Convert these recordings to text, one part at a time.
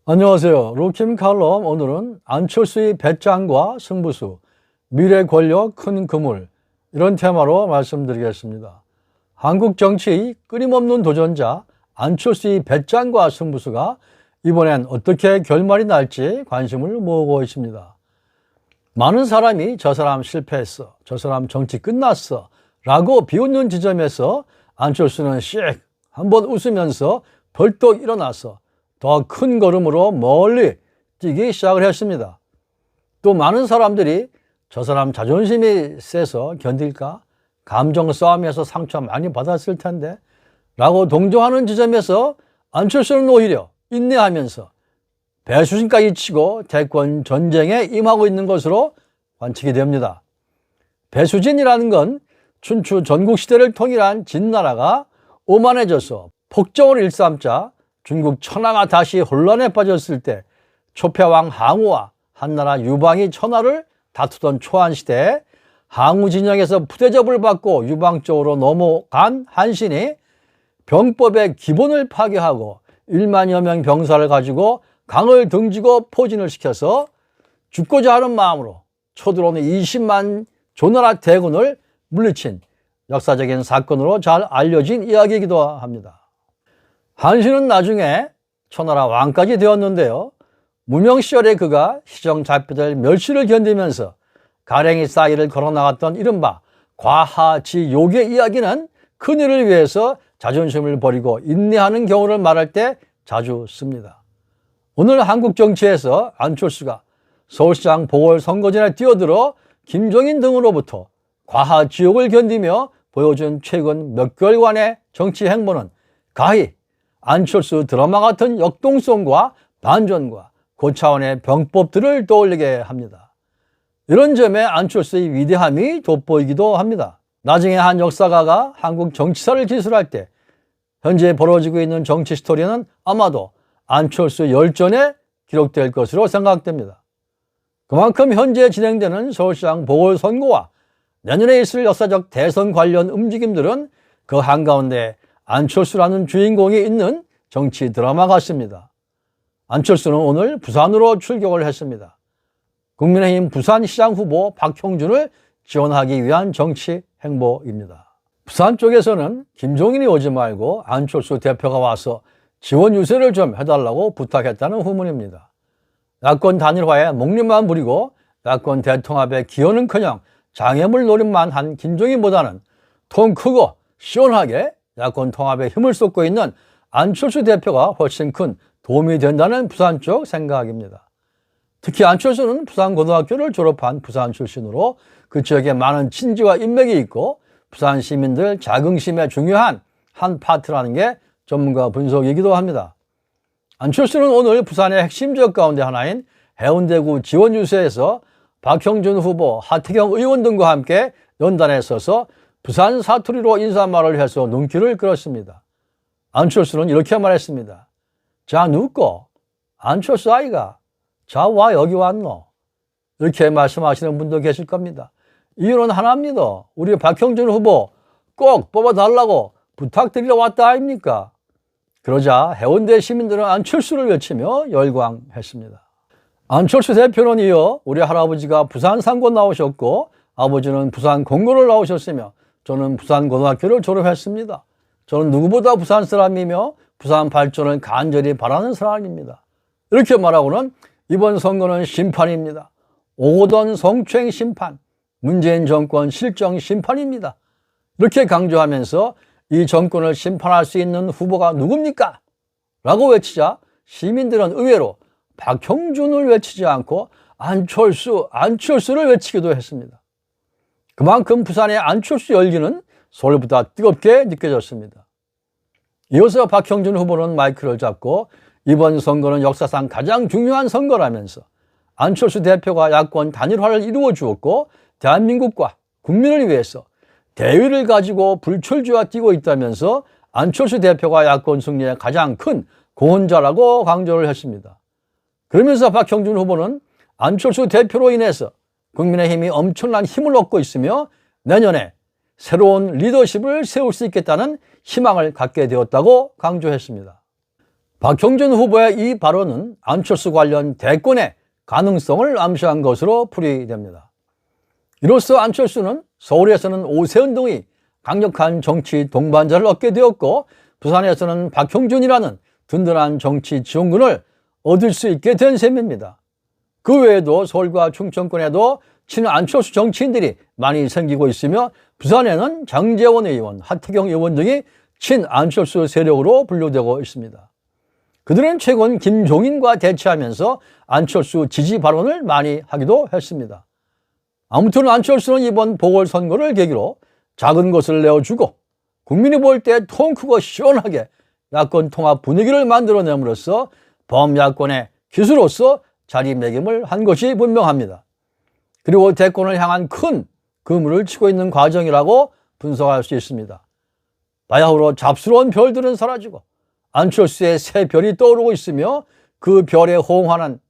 안녕하세요. 루킴 칼럼. 오늘은 안철수의 배짱과 승부수, 미래 권력 큰 그물, 이런 테마로 말씀드리겠습니다. 한국 정치의 끊임없는 도전자 안철수의 배짱과 승부수가 이번엔 어떻게 결말이 날지 관심을 모으고 있습니다. 많은 사람이 저 사람 실패했어, 저 사람 정치 끝났어 라고 비웃는 지점에서 안철수는 씩 한번 웃으면서 벌떡 일어나서 더 큰 걸음으로 멀리 뛰기 시작을 했습니다. 또 많은 사람들이 저 사람 자존심이 세서 견딜까? 감정 싸움에서 상처 많이 받았을 텐데 라고 동정하는 지점에서 안철수는 오히려 인내하면서 배수진까지 치고 대권 전쟁에 임하고 있는 것으로 관측이 됩니다. 배수진이라는 건 춘추 전국시대를 통일한 진나라가 오만해져서 폭정을 일삼자 중국 천하가 다시 혼란에 빠졌을 때 초패왕 항우와 한나라 유방이 천하를 다투던 초안시대에 항우 진영에서 푸대접을 받고 유방 쪽으로 넘어간 한신이 병법의 기본을 파괴하고 1만여 명 병사를 가지고 강을 등지고 포진을 시켜서 죽고자 하는 마음으로 쳐들어오는 20만 조나라 대군을 물리친 역사적인 사건으로 잘 알려진 이야기이기도 합니다. 한신은 나중에 초나라 왕까지 되었는데요. 무명 시절에 그가 시정잡혀들 멸시를 견디면서 가랭이 싸이를 걸어나갔던 이른바 과하지욕의 이야기는 큰일을 위해서 자존심을 버리고 인내하는 경우를 말할 때 자주 씁니다. 오늘 한국 정치에서 안철수가 서울시장 보궐선거전에 뛰어들어 김종인 등으로부터 과하지욕을 견디며 보여준 최근 몇 개월간의 정치 행보는 가히 안철수 드라마 같은 역동성과 반전과 고차원의 병법들을 떠올리게 합니다. 이런 점에 안철수의 위대함이 돋보이기도 합니다. 나중에 한 역사가가 한국 정치사를 기술할 때 현재 벌어지고 있는 정치 스토리는 아마도 안철수 열전에 기록될 것으로 생각됩니다. 그만큼 현재 진행되는 서울시장 보궐선거와 내년에 있을 역사적 대선 관련 움직임들은 그 한가운데 안철수라는 주인공이 있는 정치 드라마 같습니다. 안철수는 오늘 부산으로 출격을 했습니다. 국민의힘 부산시장 후보 박형준을 지원하기 위한 정치 행보입니다. 부산 쪽에서는 김종인이 오지 말고 안철수 대표가 와서 지원 유세를 좀 해달라고 부탁했다는 후문입니다. 야권 단일화에 목림만 부리고 야권 대통합에 기여는커녕 장애물 노림만 한 김종인보다는 통 크고 시원하게 야권 통합에 힘을 쏟고 있는 안철수 대표가 훨씬 큰 도움이 된다는 부산 쪽 생각입니다. 특히 안철수는 부산고등학교를 졸업한 부산 출신으로 그 지역에 많은 친지와 인맥이 있고 부산 시민들 자긍심에 중요한 한 파트라는 게 전문가 분석이기도 합니다. 안철수는 오늘 부산의 핵심 지역 가운데 하나인 해운대구 지원 유세에서 박형준 후보, 하태경 의원 등과 함께 연단에 서서 부산 사투리로 인사말을 해서 눈길을 끌었습니다. 안철수는 이렇게 말했습니다. 자, 누꺼? 안철수 아이가? 자, 와 여기 왔노? 이렇게 말씀하시는 분도 계실 겁니다. 이유는 하나입니다. 우리 박형준 후보 꼭 뽑아달라고 부탁드리러 왔다 아닙니까? 그러자 해운대 시민들은 안철수를 외치며 열광했습니다. 안철수 대표는 이어 우리 할아버지가 부산 상고 나오셨고 아버지는 부산 공고를 나오셨으며 저는 부산 고등학교를 졸업했습니다. 저는 누구보다 부산 사람이며 부산 발전을 간절히 바라는 사람입니다. 이렇게 말하고는 이번 선거는 심판입니다. 오고던 성추행 심판, 문재인 정권 실정 심판입니다. 이렇게 강조하면서 이 정권을 심판할 수 있는 후보가 누굽니까? 라고 외치자 시민들은 의외로 박형준을 외치지 않고 안철수를 외치기도 했습니다. 그만큼 부산의 안철수 열기는 서울보다 뜨겁게 느껴졌습니다. 이어서 박형준 후보는 마이크를 잡고 이번 선거는 역사상 가장 중요한 선거라면서 안철수 대표가 야권 단일화를 이루어 주었고 대한민국과 국민을 위해서 대의를 가지고 불철주와 뛰고 있다면서 안철수 대표가 야권 승리의 가장 큰 공헌자라고 강조를 했습니다. 그러면서 박형준 후보는 안철수 대표로 인해서 국민의힘이 엄청난 힘을 얻고 있으며 내년에 새로운 리더십을 세울 수 있겠다는 희망을 갖게 되었다고 강조했습니다. 박형준 후보의 이 발언은 안철수 관련 대권의 가능성을 암시한 것으로 풀이됩니다. 이로써 안철수는 서울에서는 오세훈 등의 강력한 정치 동반자를 얻게 되었고 부산에서는 박형준이라는 든든한 정치 지원군을 얻을 수 있게 된 셈입니다. 그 외에도 서울과 충청권에도 친안철수 정치인들이 많이 생기고 있으며 부산에는 장제원 의원, 하태경 의원 등이 친안철수 세력으로 분류되고 있습니다. 그들은 최근 김종인과 대치하면서 안철수 지지 발언을 많이 하기도 했습니다. 아무튼 안철수는 이번 보궐선거를 계기로 작은 것을 내어주고 국민이 볼 때 통 크고 시원하게 야권 통합 분위기를 만들어냄으로써 범야권의 기수로서 자리매김을 한 것이 분명합니다. 그리고 대권을 향한 큰 그물을 치고 있는 과정이라고 분석할 수 있습니다. 바야흐로 잡스러운 별들은 사라지고 안철수의 새 별이 떠오르고 있으며 그 별에 호응하는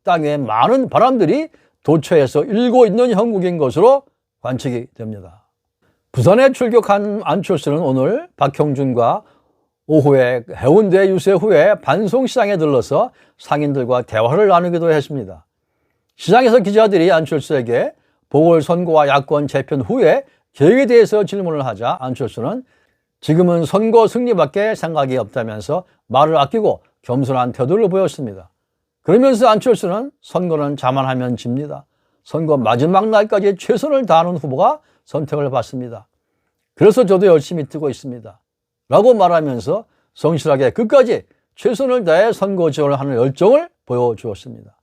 땅에 많은 바람들이 도처에서 일고 있는 형국인 것으로 관측이 됩니다. 부산에 출격한 안철수는 오늘 박형준과 오후에 해운대 유세 후에 반송시장에 들러서 상인들과 대화를 나누기도 했습니다. 시장에서 기자들이 안철수에게 보궐선거와 야권 재편 후에 계획에 대해서 질문을 하자 안철수는 지금은 선거 승리밖에 생각이 없다면서 말을 아끼고 겸손한 태도를 보였습니다. 그러면서 안철수는 선거는 자만하면 집니다. 선거 마지막 날까지 최선을 다하는 후보가 선택을 받습니다. 그래서 저도 열심히 뛰고 있습니다. 라고 말하면서 성실하게 끝까지 최선을 다해 선거 지원을 하는 열정을 보여주었습니다.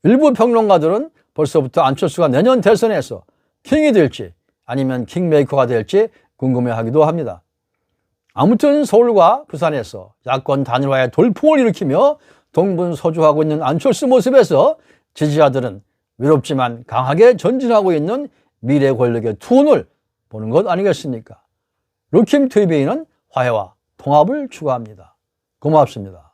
일부 평론가들은 벌써부터 안철수가 내년 대선에서 킹이 될지 아니면 킹메이커가 될지 궁금해하기도 합니다. 아무튼 서울과 부산에서 야권 단일화의 돌풍을 일으키며 동분서주하고 있는 안철수 모습에서 지지자들은 외롭지만 강하게 전진하고 있는 미래 권력의 투혼을 보는 것 아니겠습니까? 루킴TV는 화해와 통합을 추구합니다. 고맙습니다.